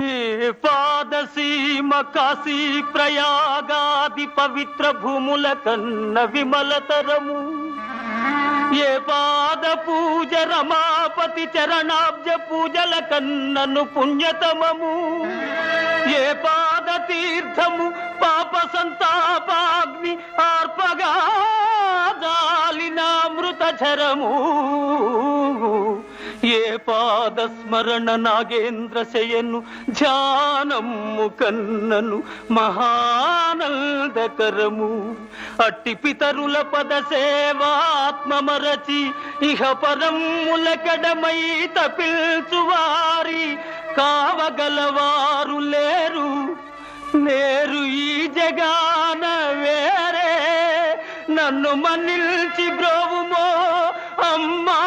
ఏ పాదసీమ కాశీ ప్రయాగాది పవిత్ర భూముల కన్న విమలతరము, ఏ పాద పూజ రమాపతి చరణాబ్జ పూజల కన్నను పుణ్యతమము, ఏ పాద తీర్థము పాప సంతాపాగ్ని ఆర్పగా జాలినామృతరము, ఏ పాద స్మరణ నాగేంద్ర శయను ధ్యానము కన్నను మహానందకరము. అట్టి పితరుల పద సేవాత్మమరచి ఇహ పరములకడమై తపిల్చువారి కావగలవారు లేరు, నేరు ఈ జగాన వేరే. నన్ను మన్నిల్చి బ్రోవుమో అమ్మా.